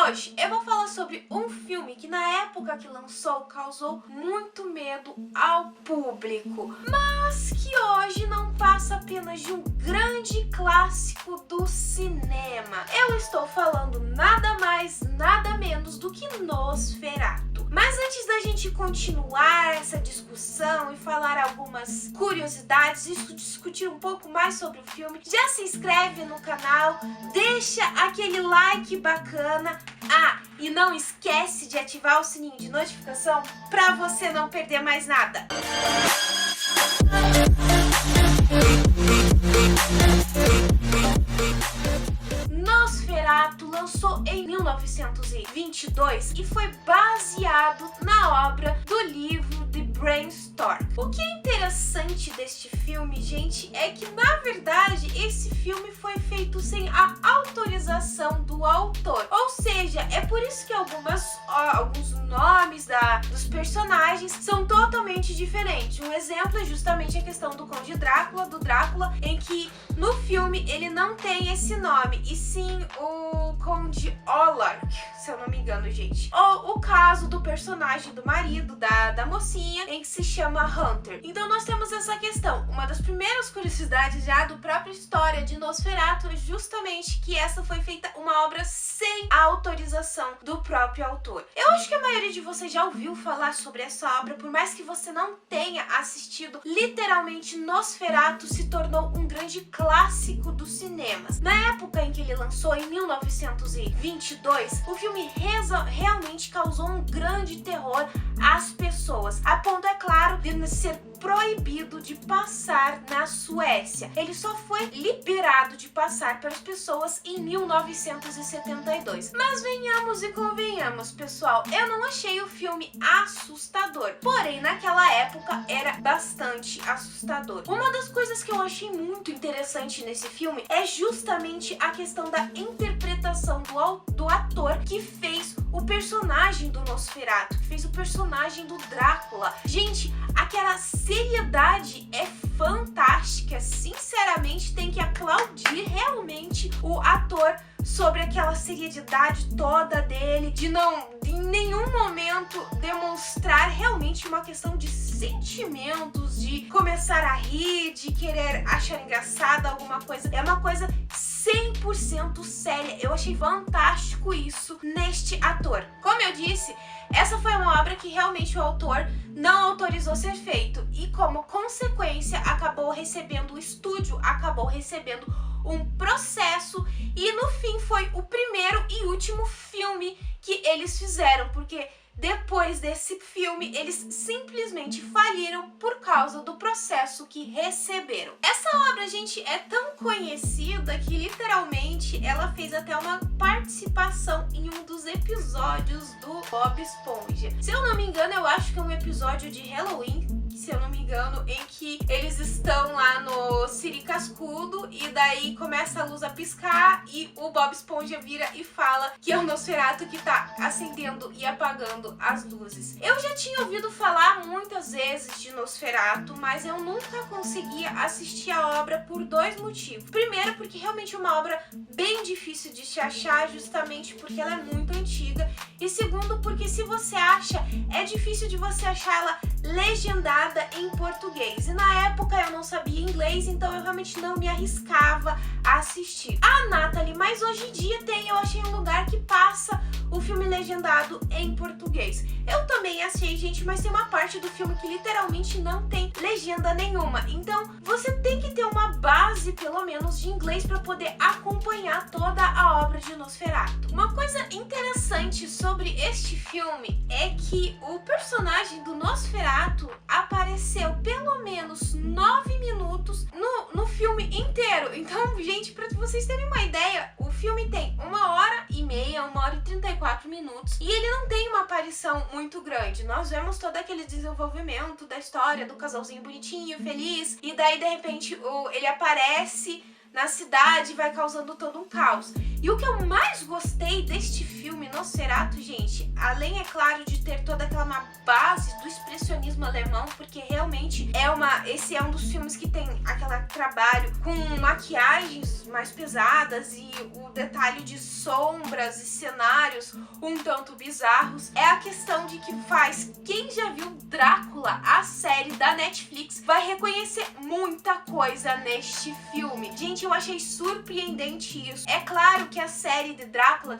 Hoje eu vou falar sobre um filme que na época que lançou causou muito medo ao público, mas que hoje não passa apenas de um grande clássico do cinema. Eu estou falando nada mais, nada menos do que Nosferatu. Mas antes da gente continuar essa discussão e falar algumas curiosidades e discutir um pouco mais sobre o filme, já se inscreve no canal, deixa aquele like bacana. E não esquece de ativar o sininho de notificação para você não perder mais nada. Nosferatu lançou em 1922 e foi baseado na obra do livro de Bram Stoker. O que é interessante deste filme, gente, é que na verdade esse filme foi feito sem a autorização do autor. Ou seja, é por isso que alguns nomes dos personagens são totalmente diferentes. Um exemplo é justamente a questão do Conde Drácula, em que no filme ele não tem esse nome, e sim o Conde Olaf, se eu não me engano, gente. Ou o caso do personagem do marido da mocinha, em que se chama Hunter. Então nós temos essa questão. Uma das primeiras curiosidades já do própria história de Nosferatu é justamente que essa foi feita uma obra sem a autorização do próprio autor. Eu acho que a maioria de vocês já ouviu falar sobre essa obra, por mais que você não tenha assistido. Literalmente, Nosferatu se tornou um grande clássico dos cinemas. Na época em que ele lançou, em 1922, o filme realmente causou um grande terror às pessoas, a ponto, é claro, de ser proibido de passar na Suécia. Ele só foi liberado de passar para as pessoas em 1972. Mas venhamos e convenhamos, pessoal, eu não achei o filme assustador, porém naquela época era bastante assustador. Uma das coisas que eu achei muito interessante nesse filme é justamente a questão da interpretação do ator que fez o personagem do Nosferatu, que fez o personagem do Drácula. Gente, aquela seriedade é fantástica. Sinceramente, tem que aplaudir realmente o ator sobre aquela seriedade toda dele, de não em nenhum momento demonstrar realmente uma questão de sentimentos, de começar a rir, de querer achar engraçada alguma coisa. É uma coisa 100% séria. Eu achei fantástico isso neste ator. Como eu disse, essa foi uma obra que realmente o autor não autorizou ser feito, e como consequência o estúdio acabou recebendo um processo, e no fim foi o primeiro e último filme que eles fizeram, porque depois desse filme eles simplesmente faliram por causa do processo que receberam. Essa obra, gente, é tão conhecida que literalmente ela fez até uma participação em um dos episódios do Bob Esponja. Se eu não me engano, eu acho que é um episódio de Halloween, se eu não me engano, em que eles estão lá no Siri Cascudo e daí começa a luz a piscar e o Bob Esponja vira e fala que é o Nosferatu que tá acendendo e apagando as luzes. Eu já tinha ouvido falar muitas vezes de Nosferatu, mas eu nunca conseguia assistir a obra por dois motivos. Primeiro, porque realmente é uma obra bem difícil de se achar, justamente porque ela é muito antiga. E segundo, porque se você acha, é difícil de você achar ela legendada em português. E na época eu não sabia inglês, então eu realmente não me arriscava a assistir. Nathalie, mas hoje em dia eu achei um lugar que passa o filme legendado em português. Eu também achei, gente, mas tem uma parte do filme que literalmente não tem legenda nenhuma. Então você tem que ter uma base, pelo menos, de inglês para poder acompanhar toda a obra de Nosferatu. Uma coisa interessante sobre este filme é que o personagem do Nosferatu apareceu pelo menos 9 minutos no filme inteiro. Então, gente, para vocês terem uma ideia, o filme tem 1h30, 1h34, e ele não tem uma aparição muito grande. Nós vemos todo aquele desenvolvimento da história do casalzinho bonitinho, feliz, e daí de repente ele aparece na cidade e vai causando todo um caos. E o que eu mais gostei deste filme, Nosferatu, gente, além, é claro, de ter toda aquela uma base do expressionismo alemão, porque realmente esse é um dos filmes que tem aquele trabalho com maquiagens mais pesadas e o detalhe de sombras e cenários um tanto bizarros, é a questão de que faz quem já viu Drácula, a série da Netflix, vai reconhecer muita coisa neste filme. Gente, eu achei surpreendente isso. É claro que a série de Drácula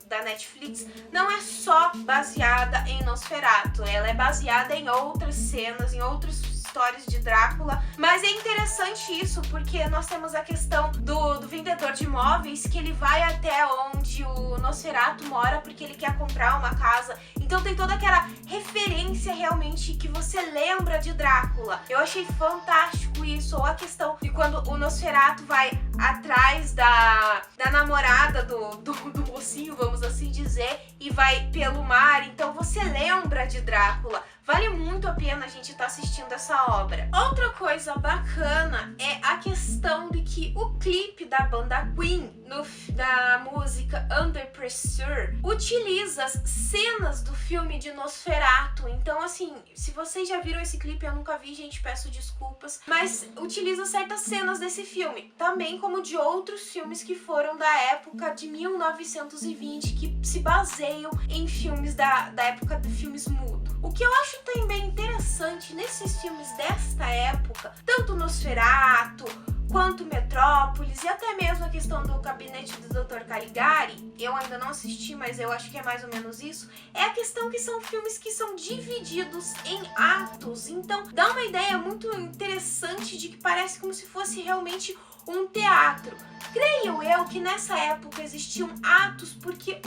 da Netflix não é só baseada em Nosferatu, ela é baseada em outras cenas, em outras histórias de Drácula, mas é interessante isso porque nós temos a questão do vendedor de imóveis, que ele vai até onde o Nosferatu mora porque ele quer comprar uma casa, então tem toda aquela referência realmente que você lembra de Drácula. Eu achei fantástico isso, ou a questão de quando o Nosferatu vai atrás da namorada do mocinho, vamos assim dizer, e vai pelo mar, então você lembra de Drácula. Vale muito a pena a gente estar assistindo essa obra. Outra coisa bacana é a questão de que o clipe da banda Queen, da música Under Pressure, utiliza as cenas do filme de Nosferatu. Então, assim, se vocês já viram esse clipe, eu nunca vi, gente, peço desculpas, mas utiliza certas cenas desse filme, também como de outros filmes que foram da época de 1920, que se baseiam em filmes da época de filmes mudos. O que eu acho também interessante nesses filmes desta época, tanto Nosferatu quanto Metrópolis e até mesmo a questão do Gabinete do Dr. Caligari, eu ainda não assisti, mas eu acho que é mais ou menos isso, é a questão que são filmes que são divididos em atos, então dá uma ideia muito interessante de que parece como se fosse realmente um teatro. Creio eu que nessa época existiam atos porque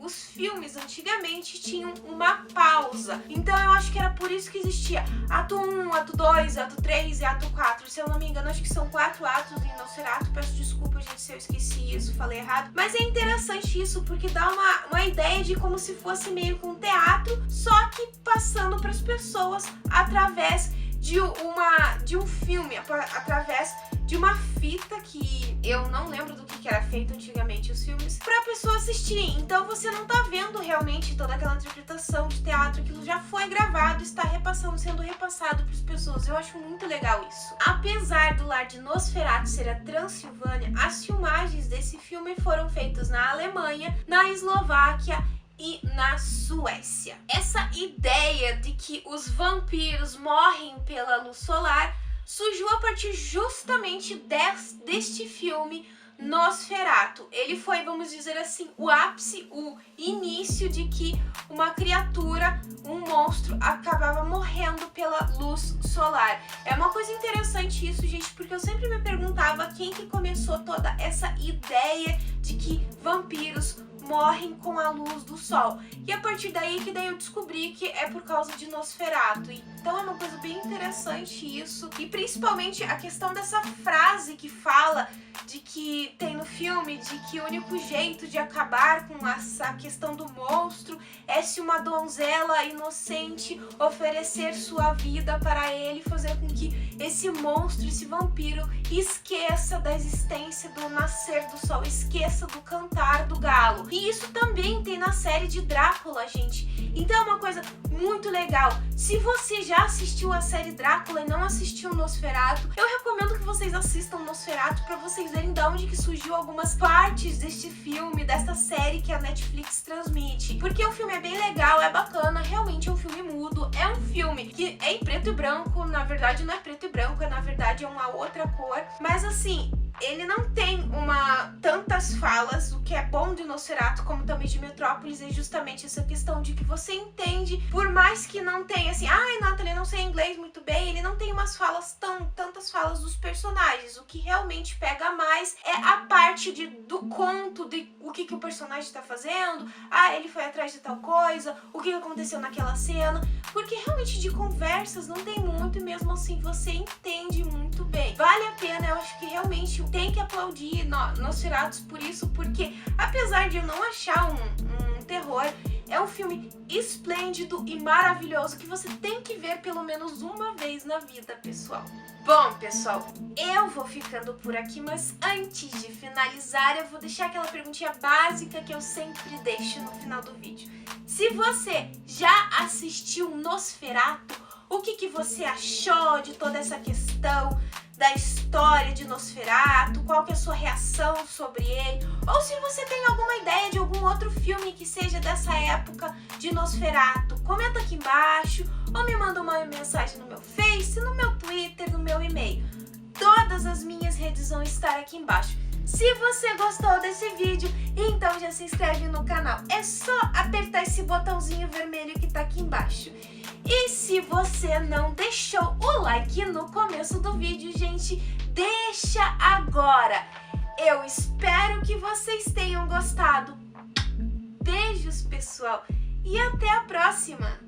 os filmes antigamente tinham uma pausa. Então eu acho que era por isso que existia ato 1, ato 2, ato 3 e ato 4. Se eu não me engano, acho que são 4 atos em Nosferatu. Peço desculpa, gente, se eu esqueci isso, falei errado. Mas é interessante isso porque dá uma ideia de como se fosse meio que um teatro, só que passando para as pessoas através de um filme, através de uma fita que eu não lembro do que era feito antigamente os filmes, pra pessoa assistir. Então você não tá vendo realmente toda aquela interpretação de teatro, aquilo já foi gravado, está sendo repassado para as pessoas. Eu acho muito legal isso. Apesar do lar de Nosferatu ser a Transilvânia, as filmagens desse filme foram feitas na Alemanha, na Eslováquia e na Suécia. Essa ideia de que os vampiros morrem pela luz solar surgiu a partir justamente deste filme Nosferatu. Ele foi, vamos dizer assim, o ápice, o início de que uma criatura, um monstro, acabava morrendo pela luz solar. É uma coisa interessante isso, gente, porque eu sempre me perguntava quem que começou toda essa ideia de que vampiros morrem com a luz do sol. E a partir daí eu descobri que é por causa de Nosferatu. Então é uma coisa bem interessante isso. E principalmente a questão dessa frase que fala de que tem no filme, de que o único jeito de acabar com essa questão do monstro é se uma donzela inocente oferecer sua vida para ele, fazer com que esse monstro, esse vampiro, esqueça da existência do nascer do sol, esqueça do cantar do galo. E isso também tem na série de Drácula, gente. Então é uma coisa muito legal. Se você já assistiu a série Drácula e não assistiu Nosferatu, eu recomendo que vocês assistam Nosferatu para vocês verem de onde que surgiu algumas partes deste filme, desta série que a Netflix transmite. Porque o filme é bem legal, é bacana, realmente é um filme mudo, é um filme que é em preto e branco, na verdade não é preto e branco, na verdade é uma outra cor, mas assim, ele não tem tantas falas, o que é bom de Nosferatu, como também de Metrópolis, é justamente essa questão de que você entende, por mais que não tenha assim, ai, Nathalie, não sei inglês muito bem, ele não tem umas falas tantas falas dos personagens. O que realmente pega mais é a parte do conto, de o que o personagem tá fazendo, ele foi atrás de tal coisa, o que aconteceu naquela cena, porque realmente de conversas não tem muito e mesmo assim você entende muito bem. Vale a pena, eu acho que realmente tem que aplaudir Nosferatu por isso, porque apesar de eu não achar um terror, É um filme esplêndido e maravilhoso que você tem que ver pelo menos uma vez na vida, pessoal. Bom, pessoal, eu vou ficando por aqui, mas antes de finalizar, eu vou deixar aquela perguntinha básica que eu sempre deixo no final do vídeo. Se você já assistiu Nosferatu, o que você achou de toda essa questão da história de Nosferatu? Qual que é a sua reação sobre ele? Ou se você tem alguma ideia de algum outro filme que seja dessa época de Nosferatu, comenta aqui embaixo ou me manda uma mensagem no meu Face, no meu Twitter, no meu e-mail. Todas as minhas redes vão estar aqui embaixo. Se você gostou desse vídeo, então já se inscreve no canal. É só apertar esse botãozinho vermelho que tá aqui embaixo. E se você não deixou o like no começo do vídeo, gente, deixa agora. Eu espero que vocês tenham gostado. Beijos, pessoal, e até a próxima!